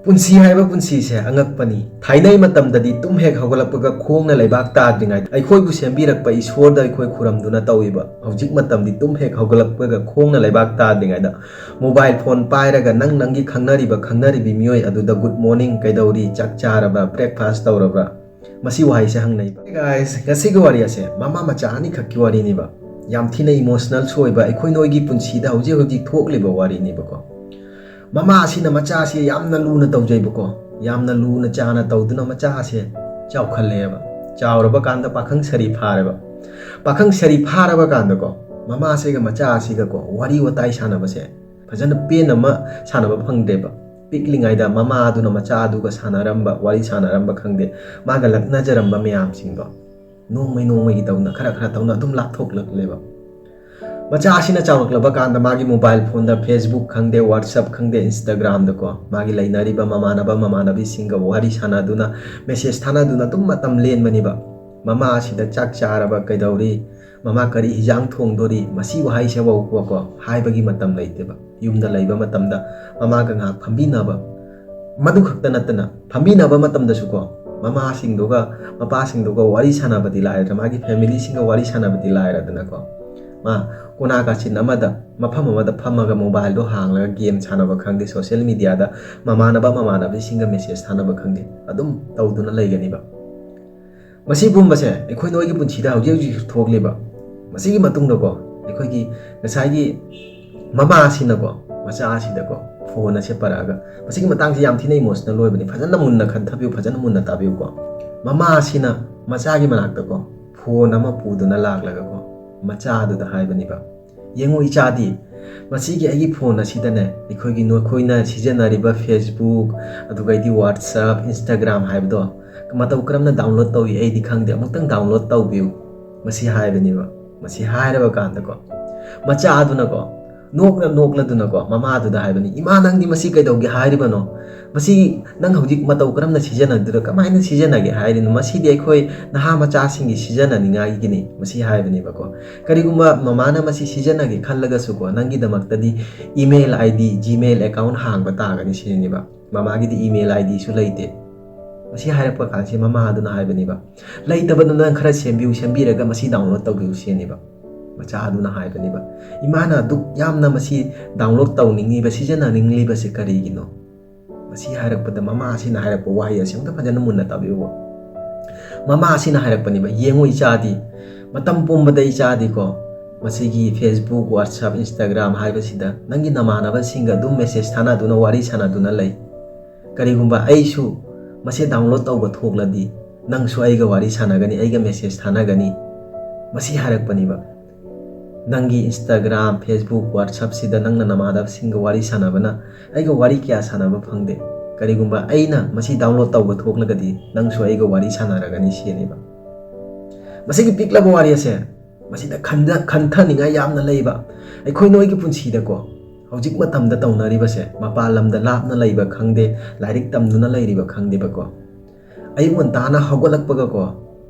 ꯄꯨꯟꯁꯤ ꯍꯥꯏꯕ ꯄꯨꯟꯁꯤꯁꯦ ꯑꯉꯛꯄꯅꯤ ꯊꯥꯏꯅꯩ ꯃꯇꯝꯗꯗꯤ ꯇꯨꯝ ꯍꯦꯛ ꯍꯧꯒꯠꯂꯛꯄꯒ ꯈꯣꯡꯅ ꯂꯩꯕꯥꯛ ꯇꯥꯗ꯭ꯔꯤꯉꯩꯗ ꯑꯩꯈꯣꯏꯕꯨ ꯁꯦꯝꯕꯤꯔꯛꯄ ꯏꯁꯣꯔꯗ ꯑꯩꯈꯣꯏ ꯈꯨꯔꯝꯗꯨꯅ ꯇꯧꯏꯕ ꯍꯧꯖꯤꯛ ꯃꯇꯝꯗꯤ ꯇꯨꯝ ꯍꯦꯛ ꯍꯧꯒꯠꯂꯛꯄꯒ ꯈꯣꯡꯅ ꯂꯩꯕꯥꯛ ꯇꯥꯗ꯭ꯔꯤꯉꯩꯗ ꯃꯣꯕꯥꯏꯜ ꯐꯣꯟ ꯄꯥꯏꯔꯒ ꯅꯪꯒꯤ ꯈꯪꯅꯔꯤꯕꯤ ꯃꯤꯑꯣꯏ ꯑꯗꯨꯗ ꯒꯨꯗ ꯃꯣꯔꯅꯤꯡ ꯀꯩꯗꯧꯔꯤ ꯆꯥꯛ ꯆꯥꯔꯕ꯭ꯔꯥ ꯕ꯭ꯔꯦꯛꯐꯥꯁ ꯇꯧꯔꯕ꯭ꯔꯥ ꯃꯁꯤ ꯋꯥꯍꯩꯁꯦ ꯍꯪꯅꯩꯕ ꯒꯥꯏꯁ ꯉꯁꯤꯒꯤ ꯋꯥꯔꯤ ꯑꯁꯦ ꯃꯃꯥ ꯃꯆꯥ ꯑꯅꯤꯈꯛꯀꯤ ꯋꯥꯔꯤꯅꯤꯕ ꯌꯥꯝ ꯊꯤꯅ ꯏꯃꯣꯁꯅꯦꯜꯁꯨ ꯑꯣꯏꯕ ꯑꯩꯈꯣꯏ ꯅꯣꯏꯒꯤ ꯄꯨꯟꯁꯤꯗ ꯍꯧꯖꯤꯛ ꯊꯣꯛꯂꯤꯕ ꯋꯥꯔꯤꯅꯤꯕꯀꯣ ꯃꯃꯥ ꯑꯁꯤꯅ ꯃꯆꯥꯁꯤ ꯌꯥꯝꯅ ꯂꯨꯅ ꯇꯧꯖꯩꯕꯀꯣ ꯌꯥꯝꯅ ꯂꯨꯅ ꯆꯥꯅ ꯇꯧꯗꯨꯅ ꯃꯆꯥꯁꯦ ꯆꯥꯎꯈꯠꯂꯦꯕ ꯆꯥꯎꯔꯕ ꯀꯥꯟꯗ ꯄꯥꯈꯪ ꯁꯔꯤ ꯐꯥꯔꯦꯕ ꯄꯥꯈꯪ ꯁꯔꯤ ꯐꯥꯔꯕ ꯀꯥꯟꯗꯀꯣ ꯃꯃꯥꯁꯤꯒ ꯃꯆꯥ ꯑꯁꯤꯒꯀꯣ ꯋꯥꯔꯤ ꯋꯥꯇꯥꯏ ꯁꯥꯟꯅꯕꯁꯦ ꯐꯖꯅ ꯄꯦꯟ ꯑꯃ ꯁꯥꯟꯅꯕ ꯐꯪꯗꯦꯕ ꯄꯤꯛꯂꯤꯉꯩꯗ ꯃꯃꯥ ꯑꯗꯨꯅ ꯃꯆꯥ ꯑꯗꯨꯒ ꯁꯥꯟꯅꯔꯝꯕ ꯋꯥꯔꯤ ꯁꯥꯟꯅꯔꯝꯕ ꯈꯪꯗꯦ ꯃꯥꯒ ꯂꯛꯅꯖꯔꯝꯕ ꯃꯌꯥꯝꯁꯤꯡꯗꯣ ꯅꯣꯡꯃꯒꯤ ꯇꯧꯅ ꯈꯔ ꯇꯧꯅ ꯑꯗꯨꯝ ꯂꯥꯞꯊꯣꯛꯂꯛꯂꯦꯕ ꯃꯆꯥ ꯑꯁꯤꯅ ꯆꯥꯎꯔꯛꯂꯕ ꯀꯥꯟꯗ ꯃꯥꯒꯤ ꯃꯣꯕꯥꯏꯜ ꯐꯣꯟꯗ ꯐꯦꯁꯕꯨꯛ ꯈꯪꯗꯦ ꯋꯥꯠꯁꯑꯞ ꯈꯪꯗꯦ ꯏꯟꯁꯇꯥꯒ꯭ꯔꯥꯝꯗꯀꯣ ꯃꯥꯒꯤ ꯂꯩꯅꯔꯤꯕ ꯃꯃꯥꯟꯅꯕꯤꯁꯤꯡꯒ ꯋꯥꯔꯤ ꯁꯥꯟꯅꯗꯨꯅ ꯃꯦꯁꯦꯖ ꯊꯥꯅꯗꯨꯅ ꯑꯗꯨꯝ ꯃꯇꯝ ꯂꯦꯟꯕꯅꯤꯕ ꯃꯃꯥ ꯑꯁꯤꯗ ꯆꯥꯛ ꯆꯥꯔꯕ ꯀꯩꯗꯧꯔꯤ ꯃꯃꯥ ꯀꯔꯤ ꯍꯤꯟꯖꯥꯡ ꯊꯣꯡꯗꯣꯔꯤ ꯃꯁꯤ ꯋꯥꯍꯩꯁꯤꯐꯥꯎꯕꯀꯣ ꯍꯥꯏꯕꯒꯤ ꯃꯇꯝ ꯂꯩꯇꯦꯕ ꯌꯨꯝꯗ ꯂꯩꯕ ꯃꯇꯝꯗ ꯃꯃꯥꯒ ꯉꯥꯏꯍꯥꯛ ꯐꯝꯕꯤꯅꯕ ꯃꯗꯨ ꯈꯛꯇ ꯅꯠꯇꯅ ꯐꯝꯕꯤꯅꯕ ꯃꯇꯝꯗꯁꯨꯀꯣ ꯃꯃꯥꯁꯤꯡꯗꯨꯒ ꯃꯄꯥꯁꯤꯡꯗꯨꯒ ꯋꯥꯔꯤ ꯁꯥꯟꯅꯕꯗꯤ ꯂꯥꯏꯔꯗ꯭ꯔꯥ ꯃꯥꯒꯤ ꯐꯦꯃꯤꯂꯤꯁꯤꯡꯒ ꯋꯥꯔꯤ ꯁꯥꯟꯅꯕꯗꯤ ꯂꯥꯏꯔꯗꯅꯀꯣ ꯃꯥ ꯀꯣꯅꯥ ꯀꯥꯆꯤꯟ ꯑꯃꯗ ꯃꯐꯝ ꯑꯃꯗ ꯐꯝꯃꯒ ꯃꯣꯕꯥꯏꯜꯗꯣ ꯍꯥꯡꯂꯒ ꯒꯦꯝ ꯁꯥꯟꯅꯕ ꯈꯪꯗꯦ ꯁꯣꯁꯤꯌꯦꯜ ꯃꯤꯗꯤꯌꯥꯗ ꯃꯃꯥꯟꯅꯕꯤꯁꯤꯡꯒ ꯃꯦꯁꯦꯖ ꯊꯥꯅꯕ ꯈꯪꯗꯦ ꯑꯗꯨꯝ ꯇꯧꯗꯨꯅ ꯂꯩꯒꯅꯤꯕ ꯃꯁꯤ ꯄꯨꯝꯕꯁꯦ ꯑꯩꯈꯣꯏ ꯅꯣꯏꯒꯤ ꯄꯨꯟꯁꯤꯗ ꯍꯧꯖꯤꯛ ꯊꯣꯛꯂꯤꯕ ꯃꯁꯤꯒꯤ ꯃꯇꯨꯡꯗꯀꯣ ꯑꯩꯈꯣꯏꯒꯤ ꯉꯁꯥꯏꯒꯤ ꯃꯃꯥ ꯑꯁꯤꯅꯀꯣ ꯃꯆꯥ ꯑꯁꯤꯗꯀꯣ ꯐꯣꯟ ꯑꯁꯦ ꯄꯔꯛꯑꯒ ꯃꯁꯤꯒꯤ ꯃꯇꯥꯡꯁꯦ ꯌꯥꯝ ꯊꯤꯅ ꯏꯃꯣꯁꯅꯦꯜ ꯑꯣꯏꯕꯅꯤ ꯐꯖꯅ ꯃꯨꯟꯅ ꯈꯟꯊꯕꯤꯌꯨ ꯐꯖꯅ ꯃꯨꯟꯅ ꯇꯥꯕꯤꯌꯨꯀꯣ ꯃꯃꯥ ꯑꯁꯤꯅ ꯃꯆꯥꯒꯤ ꯃꯅꯥꯛꯇꯀꯣ ꯐꯣꯟ ꯑꯃ ꯄꯨꯗꯨꯅ ꯂꯥꯛꯂꯒꯀꯣ ꯃꯆꯥ ꯑꯗꯨꯗ ꯍꯥꯏꯕꯅꯤꯕ ꯌꯦꯡꯉꯨ ꯏꯆꯥꯗꯤ ꯃꯁꯤꯒꯤ ꯑꯩꯒꯤ ꯐꯣꯟ ꯑꯁꯤꯗꯅꯦ ꯑꯩꯈꯣꯏꯅ ꯁꯤꯖꯤꯟꯅꯔꯤꯕ ꯐꯦꯁꯕꯨꯛ ꯑꯗꯨꯒꯩꯗꯤ ꯋꯥꯠꯁꯑꯞ ꯏꯟꯁꯇꯥꯒ꯭ꯔꯥꯝ ꯍꯥꯏꯕꯗꯣ ꯃꯇꯧ ꯀꯔꯝꯅ ꯗꯥꯎꯟꯂꯣꯗ ꯇꯧꯏ ꯑꯩꯗꯤ ꯈꯪꯗꯦ ꯑꯃꯨꯛꯇꯪ ꯗꯥꯎꯟꯂꯣꯗ ꯇꯧꯕꯤꯌꯨ ꯃꯁꯤ ꯍꯥꯏꯕꯅꯦꯕ ꯃꯁꯤ ꯍꯥꯏꯔꯕ ꯀꯥꯟꯗꯀꯣ ꯃꯆꯥ ꯑꯗꯨꯅꯀꯣ ꯅꯣꯛꯂꯗꯨꯅꯀꯣ ꯃꯃꯥꯗꯨꯗ ꯍꯥꯏꯕꯅꯤ ꯏꯃꯥ ꯅꯪꯗꯤ ꯃꯁꯤ ꯀꯩꯗꯧꯒꯦ ꯍꯥꯏꯔꯤꯕꯅꯣ ꯃꯁꯤ ꯅꯪ ꯍꯧꯖꯤꯛ ꯃꯇꯧ ꯀꯔꯝꯅ ꯁꯤꯖꯤꯟꯅꯗꯣꯏꯅꯣ ꯀꯃꯥꯏꯅ ꯁꯤꯖꯤꯟꯅꯒꯦ ꯍꯥꯏꯔꯤꯅꯣ ꯃꯁꯤꯗꯤ ꯑꯩꯈꯣꯏ ꯅꯍꯥ ꯃꯆꯥꯁꯤꯡꯒꯤ ꯁꯤꯖꯤꯟꯅꯅꯤꯡꯉꯥꯏꯒꯤꯅꯤ ꯃꯁꯤ ꯍꯥꯏꯕꯅꯦꯕꯀꯣ ꯀꯔꯤꯒꯨꯝꯕ ꯃꯃꯥꯅ ꯃꯁꯤ ꯁꯤꯖꯤꯟꯅꯒꯦ ꯈꯜꯂꯒꯁꯨꯀꯣ ꯅꯪꯒꯤꯗꯃꯛꯇꯗꯤ ꯏꯃꯦꯜ ID Gmail ꯑꯦꯀꯥꯎꯟ ꯍꯥꯡꯕ ꯇꯥꯒꯅꯤ ꯁꯤꯅꯦꯕ ꯃꯃꯥꯒꯤꯗꯤ ꯏꯃꯦꯜ IDꯁꯨ ꯂꯩꯇꯦ ꯃꯁꯤ ꯍꯥꯏꯔꯛꯄ ꯀꯥꯟꯁꯤ ꯃꯃꯥ ꯑꯗꯨꯅ ꯍꯥꯏꯕꯅꯦꯕ ꯂꯩꯇꯕꯗꯨꯅ ꯈꯔ ꯁꯦꯝꯕꯤꯔꯒ ꯃꯁꯤ ꯗꯥꯎꯟꯂꯣꯗ ꯇꯧꯕꯤꯌꯨ ꯁꯤꯅꯦꯕ ꯃꯆꯥ ꯑꯗꯨꯅ ꯍꯥꯏꯕꯅꯦꯕ ꯏꯃꯥꯅ ꯑꯗꯨꯛ ꯌꯥꯝꯅ ꯃꯁꯤ ꯗꯥꯎꯟꯂꯣꯗ ꯇꯧꯅꯤꯡꯉꯤꯕ ꯁꯤꯖꯤꯟꯅꯅꯤꯡꯂꯤꯕꯁꯤ ꯀꯔꯤꯒꯤꯅꯣ ꯃꯁꯤ ꯍꯥꯏꯔꯛꯄꯗ ꯃꯃꯥ ꯑꯁꯤꯅ ꯍꯥꯏꯔꯛꯄ ꯋꯥꯍꯩ ꯑꯁꯤ ꯑꯃꯨꯛꯇ ꯐꯖꯅ ꯃꯨꯟꯅ ꯇꯥꯕꯤꯌꯨ ꯃꯃꯥ ꯑꯁꯤꯅ ꯍꯥꯏꯔꯛꯄꯅꯦꯕ ꯌꯦꯡꯉꯨ ꯏꯆꯥꯗꯤ ꯃꯇꯝ ꯄꯨꯝꯕꯗ ꯏꯆꯥꯗꯤꯀꯣ ꯃꯁꯤꯒꯤ ꯐꯦꯁꯕꯨꯛ ꯋꯥꯠꯁꯑꯞ ꯏꯟꯁꯇꯥꯒ꯭ꯔꯥꯝ ꯍꯥꯏꯕꯁꯤꯗ ꯅꯪꯒꯤ ꯅꯃꯥꯟꯅꯕꯁꯤꯡꯒ ꯑꯗꯨꯝ ꯃꯦꯁꯦꯖ ꯊꯥꯅꯗꯨꯅ ꯋꯥꯔꯤ ꯁꯥꯟꯅꯗꯨꯅ ꯂꯩ ꯀꯔꯤꯒꯨꯝꯕ ꯑꯩꯁꯨ ꯃꯁꯤ ꯗꯥꯎꯟꯂꯣꯗ ꯇꯧꯕ ꯊꯣꯛꯂꯗꯤ ꯅꯪꯁꯨ ꯑꯩꯒ ꯋꯥꯔꯤ ꯁꯥꯟꯅꯒꯅꯤ ꯑꯩꯒ ꯃꯦꯁꯦꯖ ꯊꯥꯅꯒꯅꯤ ꯃꯁꯤ ꯍꯥꯏꯔꯛꯄꯅꯦꯕ ꯅꯪꯒꯤ Instagram Facebook WhatsAppꯁꯤꯗ ꯅꯪꯅ ꯅꯃꯥꯟꯅꯕꯁꯤꯡꯒ ꯋꯥꯔꯤ ꯁꯥꯟꯅꯕꯅ ꯑꯩꯒ ꯋꯥꯔꯤ ꯀꯌꯥ ꯁꯥꯟꯅꯕ ꯐꯪꯗꯦ ꯀꯔꯤꯒꯨꯝꯕ ꯑꯩꯅ ꯃꯁꯤ ꯗꯥꯎꯟꯂꯣꯗ ꯇꯧꯕ ꯊꯣꯛꯂꯒꯗꯤ ꯅꯪꯁꯨ ꯑꯩꯒ ꯋꯥꯔꯤ ꯁꯥꯟꯅꯔꯒꯅꯤ ꯁꯤꯅꯦꯕ ꯃꯁꯤꯒꯤ ꯄꯤꯛꯂꯕ ꯋꯥꯔꯤ ꯑꯁꯦ ꯃꯁꯤꯗ ꯈꯟꯊꯅꯤꯡꯉꯥꯏ ꯌꯥꯝꯅ ꯂꯩꯕ ꯑꯩꯈꯣꯏ ꯅꯣꯏꯒꯤ ꯄꯨꯟꯁꯤꯗꯀꯣ ꯍꯧꯖꯤꯛ ꯃꯇꯝꯗ ꯇꯧꯅꯔꯤꯕꯁꯦ ꯃꯄꯥꯟ ꯂꯝꯗ ꯂꯥꯞꯅ ꯂꯩꯕ ꯈꯪꯗꯦ ꯂꯥꯏꯔꯤꯛ ꯇꯝꯗꯨꯅ ꯂꯩꯔꯤꯕ ꯈꯪꯗꯦꯕꯀꯣ ꯑꯌꯨꯛ ꯉꯟꯇꯥꯅ ꯍꯧꯒꯠꯂꯛꯄꯒꯀꯣ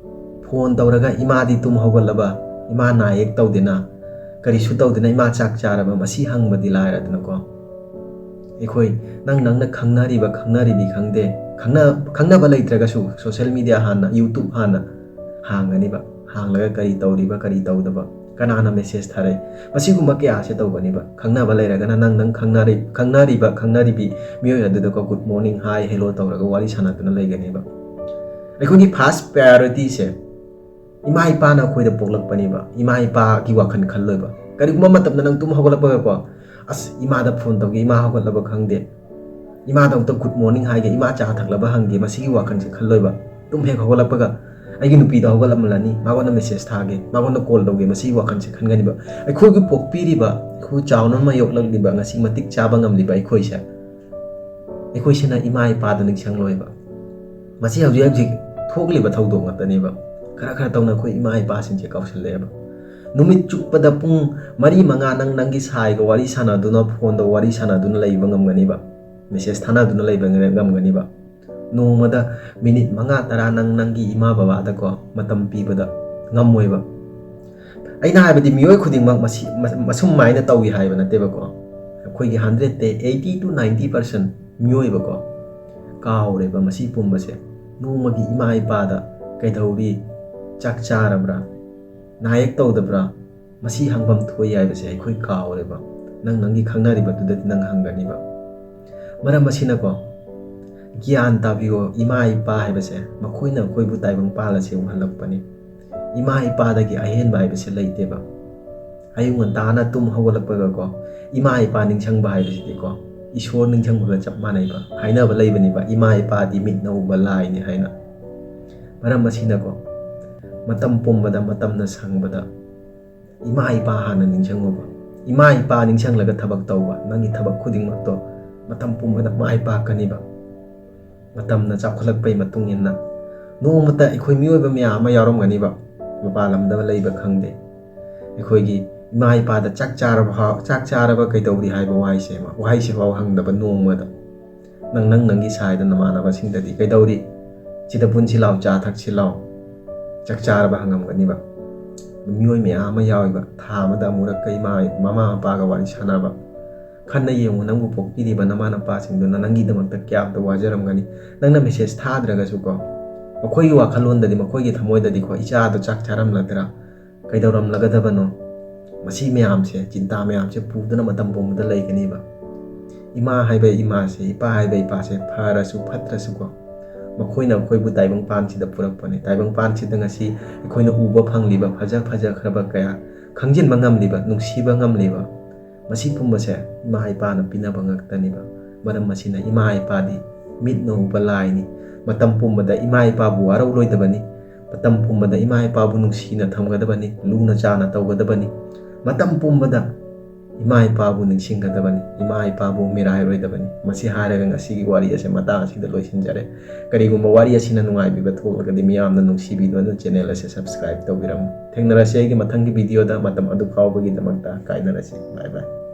ꯐꯣꯟ ꯇꯧꯔꯒ ꯏꯃꯥꯗꯤ ꯇꯨꯝ ꯍꯧꯒꯠꯂꯕ ꯏꯃꯥ ꯅꯥꯌꯦꯛ ꯇꯧꯗꯦꯅ ꯀꯔꯤꯁꯨ ꯇꯧꯗꯦꯅ ꯏꯃꯥ ꯆꯥꯛ ꯆꯥꯔꯕ ꯃꯁꯤ ꯍꯪꯕꯗꯤ ꯂꯥꯏꯔꯗꯅꯀꯣ ꯑꯩꯈꯣꯏ ꯅꯪꯅ ꯈꯪꯅꯔꯤꯕꯤ ꯈꯪꯗꯦ ꯈꯪꯅꯕ ꯂꯩꯇ꯭ꯔꯒꯁꯨ ꯁꯣꯁꯤꯌꯦꯜ ꯃꯤꯗꯤꯌꯥ ꯍꯥꯟꯅ YouTube ꯍꯥꯟꯅ ꯍꯥꯡꯒꯅꯤꯕ ꯍꯥꯡꯂꯒ ꯀꯔꯤ ꯇꯧꯔꯤꯕ ꯀꯔꯤ ꯇꯧꯗꯕ ꯀꯅꯥꯅ ꯃꯦꯁꯦꯖ ꯊꯥꯔꯛꯏ ꯃꯁꯤꯒꯨꯝꯕ ꯀꯌꯥꯁꯦ ꯇꯧꯒꯅꯤꯕ ꯈꯪꯅꯕ ꯂꯩꯔꯒꯅ ꯅꯪ ꯈꯪꯅꯔꯤꯕꯤ ꯃꯤꯑꯣꯏ ꯑꯗꯨꯗꯀꯣ ꯒꯨꯗ ꯃꯣꯔꯅꯤꯡ ꯍꯥꯏ ꯍꯦꯂꯣ ꯇꯧꯔꯒ ꯋꯥꯔꯤ ꯁꯥꯟꯅꯗꯨꯅ ꯂꯩꯒꯅꯤꯕ ꯑꯩꯈꯣꯏꯒꯤ ꯐꯥꯔꯁ ꯄ꯭ꯔꯥꯏꯌꯣꯔꯤꯇꯤꯁꯦ ꯏꯃꯥ ꯏꯄꯥꯅ ꯑꯩꯈꯣꯏꯗ ꯄꯣꯛꯂꯛꯄꯅꯦꯕ ꯏꯃꯥ ꯏꯄꯥꯒꯤ ꯋꯥꯈꯜ ꯈꯜꯂꯣꯏꯕ ꯀꯔꯤꯒꯨꯝꯕ ꯃꯇꯝꯗ ꯅꯪ ꯇꯨꯝ ꯍꯧꯒꯠꯂꯛꯄꯒꯀꯣ ꯑꯁ ꯏꯃꯥꯗ ꯐꯣꯟ ꯇꯧꯒꯦ ꯏꯃꯥ ꯍꯧꯒꯠꯂꯕ ꯈꯪꯗꯦ 이마다 어떤 굿 모닝 하이게 이마 차 탁라바 한게 마시기 와칸지 칼로이바 tum hek hogolakpaga aigi nupi da hogolamlani magona message thage magona call doge masi wakanse khangani ba akhoi gi pokpiri ba khu chawna ma yoklak diba ngasi matik chaba ngamli ba akhoi sena ima ipa da ning sangloi ba masi hauji thokli ba thaudong ngata ni ba khara tawna khoi ima ipa sin che kausalle ba numit chukpada pung mari manga nangi sai ga wari sana duna phone da wari sana duna laiba ngamgani ba message thana duna laiba ngamgani ba नोमदा minute मंगा तरा नंगी इमा बाबा दको मतम पीबदा ngam aina habadi mioi khuding masum maina tawi haiba nate bako khoi gi 100 te 80 to 90% ꯃꯤꯑꯣꯏꯕꯀꯣ ꯀꯥꯎꯔꯦꯕ ꯃꯁꯤ ꯄꯨꯝꯕꯁꯦ ꯅꯣꯡꯃꯒꯤ ꯏꯃꯥ ꯏꯄꯥꯗ ꯀꯩꯗꯧꯔꯤ ꯆꯥꯛ ꯆꯥꯔꯕ꯭ꯔꯥ ꯅꯥꯌꯦꯛ ꯇꯧꯗꯕ꯭ꯔꯥ ꯃꯁꯤ ꯍꯪꯐꯝ ꯊꯣꯛꯏ ꯍꯥꯏꯕꯁꯦ ꯑꯩꯈꯣꯏ ꯀꯥꯎꯔꯦꯕ ꯅꯪꯒꯤ ꯈꯪꯅꯔꯤꯕꯗꯨꯗꯗꯤ ꯅꯪ ꯍꯪꯒꯅꯤꯕ ꯃꯔꯝ ꯑꯁꯤꯅꯀꯣ ꯒ꯭ꯌꯥꯟ ꯇꯥꯕꯤꯌꯣ ꯏꯃꯥ ꯏꯄꯥ ꯍꯥꯏꯕꯁꯦ ꯃꯈꯣꯏꯅ ꯑꯩꯈꯣꯏꯕꯨ ꯇꯥꯏꯕꯪꯄꯥꯜ ꯑꯁꯤ ꯎꯍꯜꯂꯛꯄꯅꯤ ꯏꯃꯥ ꯏꯄꯥꯗꯒꯤ ꯑꯍꯦꯟꯕ ꯍꯥꯏꯕꯁꯦ ꯂꯩꯇꯦꯕ ꯑꯌꯨꯛ ꯉꯟꯇꯥꯅ ꯇꯨꯝ ꯍꯧꯒꯠꯂꯛꯄꯒꯀꯣ ꯏꯃꯥ ꯏꯄꯥ ꯅꯤꯡꯁꯤꯡꯕ ꯍꯥꯏꯕꯁꯤꯗꯤꯀꯣ ꯏꯁꯣꯔ ꯅꯤꯡꯁꯤꯡꯕꯒ ꯆꯞ ꯃꯥꯟꯅꯩꯕ ꯍꯥꯏꯅꯕ ꯂꯩꯕꯅꯤꯕ ꯏꯃꯥ ꯏꯄꯥꯗꯤ ꯃꯤꯠꯅ ꯎꯕ ꯂꯥꯏꯅꯤ ꯍꯥꯏꯅ ꯃꯔꯝ ꯑꯁꯤꯅꯀꯣ ꯃꯇꯝ ꯄꯨꯝꯕꯗ ꯃꯇꯝꯅ ꯁꯪꯕꯗ ꯏꯃꯥ ꯏꯄꯥ ꯍꯥꯟꯅ ꯅꯤꯡꯁꯤꯡꯉꯨꯕ ꯏꯃꯥ ꯏꯄꯥ ꯅꯤꯡꯁꯤꯡꯂꯒ ꯊꯕꯛ ꯇꯧꯕ ꯅꯪꯒꯤ ꯊꯕꯛ ꯈꯨꯗꯤꯡꯃꯛꯇꯣ ꯃꯇꯝ ꯄꯨꯝꯕꯗ ꯃꯥꯏ ꯄꯥꯛꯀꯅꯤꯕ ꯃꯇꯝꯅ ꯆꯥꯎꯈꯠꯂꯛꯄꯒꯤ ꯃꯇꯨꯡ ꯏꯟꯅ ꯅꯣꯡꯃꯇ ꯑꯩꯈꯣꯏ ꯃꯤꯑꯣꯏꯕ ꯃꯌꯥꯝ ꯑꯃ ꯌꯥꯎꯔꯝꯒꯅꯤꯕ ꯃꯄꯥꯟ ꯂꯝꯗ ꯂꯩꯕ ꯈꯪꯗꯦ ꯑꯩꯈꯣꯏꯒꯤ ꯏꯃꯥ ꯏꯄꯥꯗ ꯆꯥꯛ ꯆꯥꯔꯕ ꯀꯩꯗꯧꯔꯤ ꯍꯥꯏꯕ ꯋꯥꯍꯩꯁꯤ ꯐꯥꯎ ꯍꯪꯗꯕ ꯅꯣꯡꯃꯗ ꯅꯪꯒꯤ ꯁꯥꯏꯗ ꯅꯃꯥꯟꯅꯕꯁꯤꯡꯗꯗꯤ ꯀꯩꯗꯧꯔꯤ ꯁꯤꯗ ꯄꯨꯟꯁꯤ लाओ चा थक्सी लाओ चक चारब हंगमगनीबा मियोय मयाम अमा याविबा था अमदा अमुरक ममा मपागा वारी सानाबा खन्ना येंगु नंगु पोक्पिरिबा नमा नपासिंदुना नंगीदमक्ता क्याबदा वाजरमगनी नंगना मेसेज थाद्रगसु को मखोयगी वाखलोंददि मखोयगी थमोयददि को इचादो चाक चारमलदरा कैदौरमलगदबनो मसी मयामसे चिंता मयामसे पुदना मतम पोमदा लैगनीबा इमा हाइबे इमासे इपा हाइबे इपासे फरसु फत्रसु को मखोइना अखोइबु ताइबंपानसिदा पुरकपने ताइबंपानसिदा ngasi अखोइना उबा फंगलिबा फजा खरबा कया खंजिनबा ngamliba नुंसीबा ngamliba मसी पुंबसे इमा इपाना पिनाबा ngakतनिबा मरम मसीना इमा इपादी मिटना उबा लाइनी मतम पुंबदा इमा इपाबु वारौलोइदबनी मतम पुंबदा इमा इपाबु नुंसीना थमगदबनी लूना चाना तौगदबनी मतम पुंबदा इमा इपाबु निंसिंगदबनी इमा इपाबु मिरायरोइदबनी मसी हारगा ngasiगी वारी असे मता असिदा लोइसिनजरे करिगुम्बा वारी असिना नुंगाइबिबा थोलगदि मियामना नुंसीबिदोना चैनल असे सब्सक्राइब तौबिरम थेंगनरसे आइगी मथंगी वीडियोदा मतम अदु फावबगी दमक्ता काइनरसे बाय बाय।